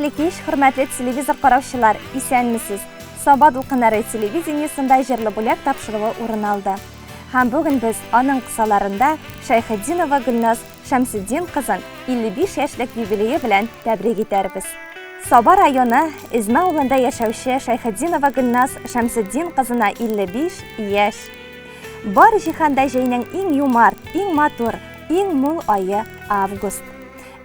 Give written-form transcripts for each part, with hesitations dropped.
Хәерле кич, хөрмәтле телевизор караучылар, исәнмесез? Саба дулкыннары телевидениесында җырлы бүләк тапшыруы урын алды. Һәм бүген без аның кысаларында Шәйхетдинова Гөлназ Шәмсетдин кызын 55 яшьлек юбилее белән тәбрик итәрбез. Саба районы Измә авылында яшәүче Шәйхетдинова Гөлназ Шәмсетдин кызына 55 яшь. Бар җиһанда җәйнең иң юмарт, иң матур, иң мул айы август.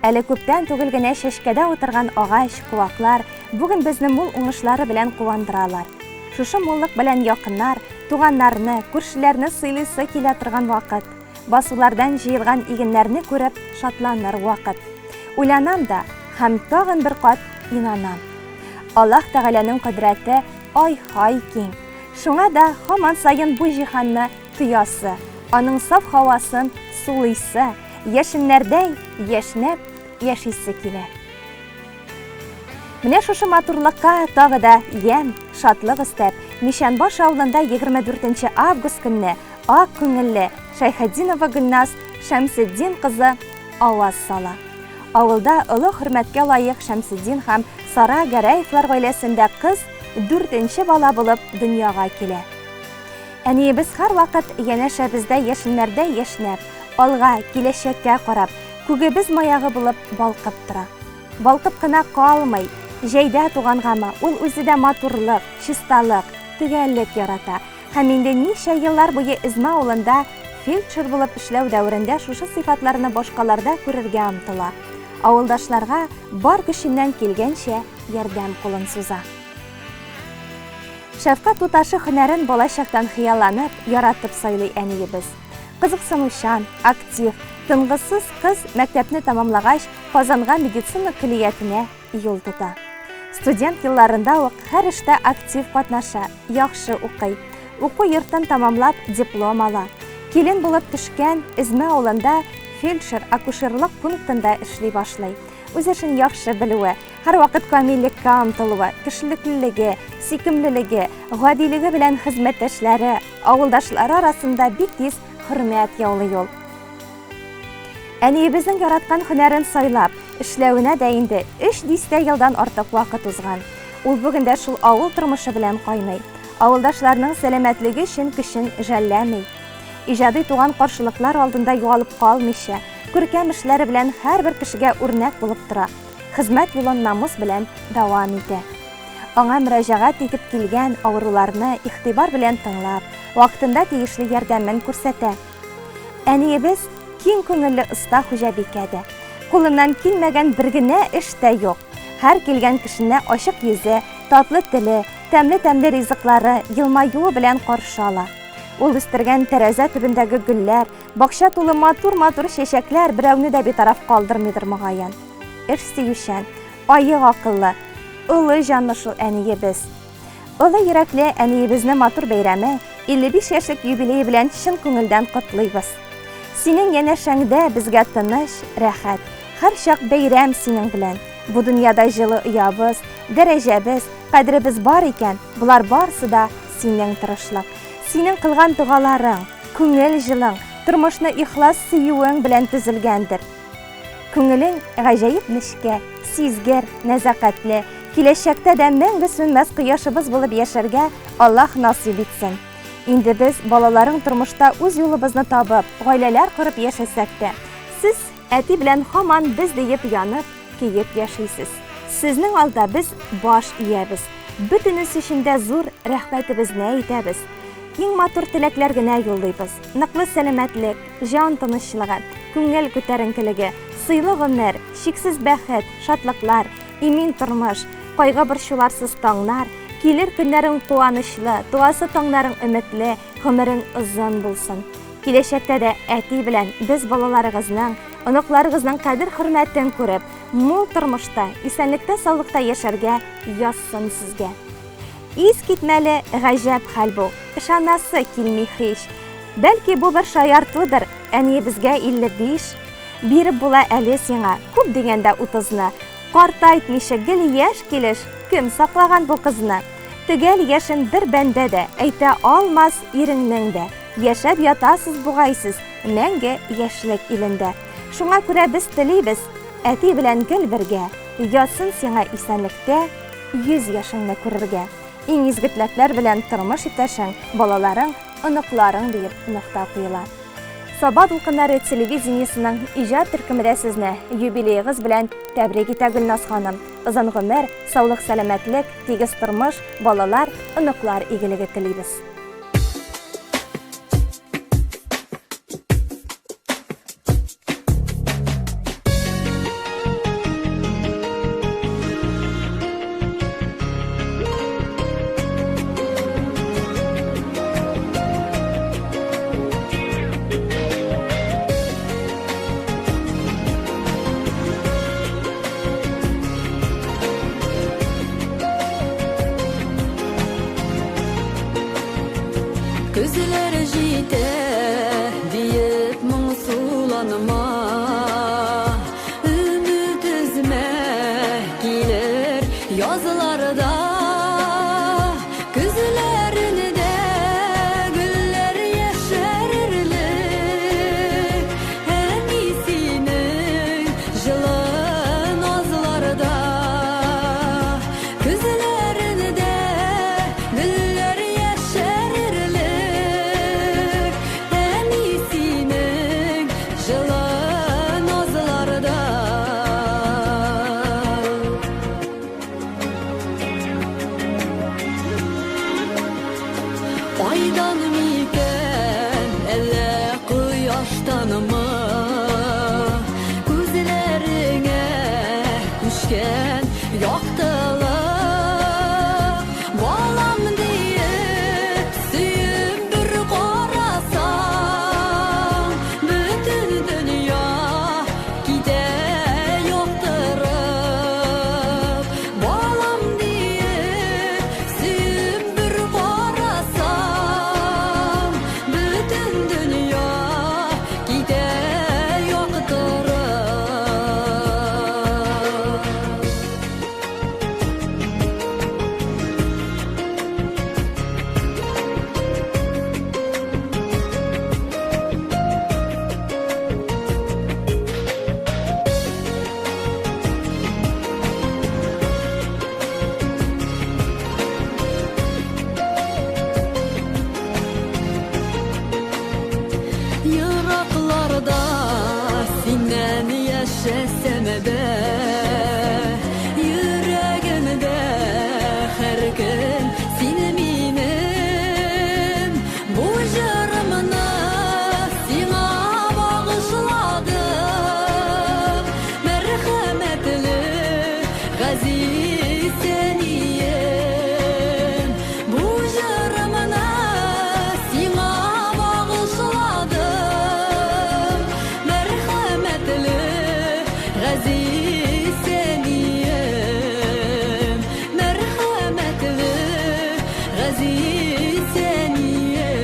Әле күптән түгел генә чәчкәдә утырган агач, куаклар бүген безне мул уңышлары белән куандыралар. Шушы муллык белән якыннар, туганнарны, күршеләрне сыйлыйсы килә торган вакыт, басулардан җыелган игеннәрне күреп шатланыр вакыт. Уйланам да һәм тагын бер кат инанам. Аллаһ Тәгаләнең кодрәте ай-һай киң. Шуңа да һаман саен бу җиһанны тоясы, аның саф һавасын сулыйсы, яшеннәрдәй яшнәп яшисе килә. Менә шушы матурлыкка тагы да ям, шатлык өстәп, Мишәнбаш авылында 24 август көнне ак күңелле Шәйхетдинова Гөлназ Шәмсетдин кызы аваз сала. Авылда олы хөрмәткә лаек Шәмсетдин һәм Сара Гәрәевләр гаиләсендә кыз 4нче бала булып дөньяга килә. Әниебез һәрвакыт янәшәбездә яшеннәрдә яшнәп, алга, киләчәккә карап, күгебез маягы булып балкып тора. Балкып кына калмый, җәйдә тугангамы, ул үзе дә матурлык, чисталык, төгәллек ярата. Һәм инде ничә еллар буе Измә авылында фельдшер булып эшләү дәверендә шушы сыйфатларны башкаларда күрергә омтыла. Авылдашларга бар көченнән килгәнчә ярдәм кулын суза. Шәфкать туташы һөнәрен балачактан хыялланып, яратып сайлый әниебез. Кызыксынучан, актив, тынгысыз кыз мәктәпне тәмамлагач, Казанга медицина көллиятенә юл тота. Студент елларында ук һәр эштә актив катнаша, яхшы укый. Уку йортын тәмамлап, диплом ала. Килен булып төшкән Измә авылында фельдшер-акушерлык пунктында эшли башлый. Үз эшен яхшы белүе, һәрвакыт камиллеккә омтылуы, кешелеклелеге, сикемлелеге, гадилеге белән хезмәттәшләре, авылдашлары арасында бик тиз хөрмәт яулый ул. Әниебезнең яраткан һөнәрен сайлап, эшләвенә дә инде 3 елдан артык вакыт узган. Ул бүген дә шул авыл тормышы белән кайный. Авылдашларның сәламәтлеге өчен көчен жәлләми. Иҗади туган каршылыклар алдында югалып калмыйча, күркәм эшләре белән һәрбер кешегә үрнәк булып тора. Хезмәт юлын намус белән дәвам итә. Аңа мөрәҗәгать итеп килгән авыруларны игътибар белән тыңлап, вакытында тиешле ярдәмен күрсәтә. Әниебез киң күңелле оста хуҗабикәдә. Кулыннан килмәгән бер генә эш тә юк. Һәр килгән кешене ачык йөзе, татлы теле, тәмле ризыклары, елмаюы белән каршы ала. Ул үстергән тәрәзә төбендәге гөлләр, бакча тулы матур чәчәкләр берәүне дә битараф калдырмыйдыр мөгаян. Эш сөючән, аек акыллы, улы җанлы шул әниебез. Улы йөрәкле әниебезне матур бәйрәме 55 яшьлек юбилее белән чын күңелдән котлыйбыз. Синең янәшәңдә безгә тыныч, рәхәт, һәр чак бәйрәм синең белән. Бу дөньяда җылы оябыз, дәрәҗәбез, кадрыбыз бар икән, булар барысы да синең тырышлык. Синең кылган дугаларың, күңел җылың, тормышны ихлас сөюең белән төзелгәндер. Күңелең гаҗәеп нечкә, сизгер, нәзакәтле, киләчәктә дә мәңге сүнмәс кояшыбыз булып яшәргә Аллаһ насыйп итсен. Инде без балаларың тормышта үз юлыбызны табып, гаиләләр корып яшәсәк тә, сез әти белән һаман без диеп янып, киеп яшисез. Сезнең алда без баш иябез. Бөтенес өчен дә зур рәхмәтебезне әйтәбез. Иң матур теләкләр генә юллыйбыз. Ныклы сәламәтлек, җан тынычлыгы, күңел күтәренкелеге, сыйлы гомер, чиксез бәхет, шатлыклар, имин тормыш, кайгы борчуларсыз таңнар, килер көннәрең куанычлы, туасы таңнарың өметле, гомерең озын булсын. Киләчәктә дә әти белән без балаларыгызның, оныкларыгызның кадер-хөрмәтен күреп, мул тормышта, исәнлектә, саулыкта яшәргә язсын сезгә. Ис китмәле гаҗәп хәл бу, ышанасы килми һич. Бәлки бу бер шаяртудыр, әниебезгә 55. Биреп була әле сиңа, күп дигәндә 30-ны. Картайтмыйча гел яшь килеш, кем саклаган бу кызны? Төгәл яшен бер бәндә дә әйтә алмас иреңнең дә. Яшәп ятасыз бугайсыз, мәңге яшьлек илендә. Шуңа күрә без телибез, әти белән гел бергә Ятсын сиңа исәнлектә 100 яшыңны күрергә. Иң изге теләкләр белән тормыш иптәшең, балаларың, оныкларың дип нокта куела. Саба дулкыннары телевидениесенең иҗат төркемендә сезне юбилеегыз белән тәбрик итә Гөлназ ханым. Озын гомер, саулык, сәламәтлек, тигез тормыш, балалар, оныклар игелеге телибез. Күзләре җитә диеп моңсуланыма, өмет үзмә килер язларда. Күзләрендә гөлләр яшәрерлек, әни синең җылы назларда. Күзләрендә гөлләр яшәрерлек, әни синең җылы назларда. Айдан микән, әллә кояштанмы, күзләреңә күчкән яктылык. Балам диеп сөеп бер карасаң, бөтен дөнья китә яктырып. Балам диеп сөеп бер карасаң, бөтен дөнья китә яктырып. Ерактарда синнән яшәсәм дә, йөрәгемдә һәр көн син минем. Бу җырымны сиңа багышладым, мәрхәмәтле газиз сәнием. Бу җырымны сиңа багышладым, мәрхәмәтле газиз сәнием. Мәрхәмәтле газиз сәнием.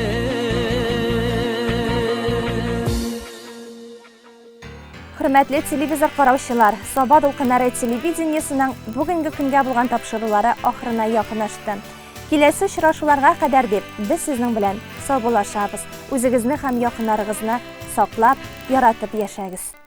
Хөрмәтле телевизор караучылар, Саба дулкыннары телевидениесенең бүгенге көнгә булган тапшырулары ахырына якынлашты. Киләсе очрашуларга кадәр дип, без сезнең белән саубуллашабыз. Үзегезне һәм якыннарыгызны саклап, яратып яшәгез.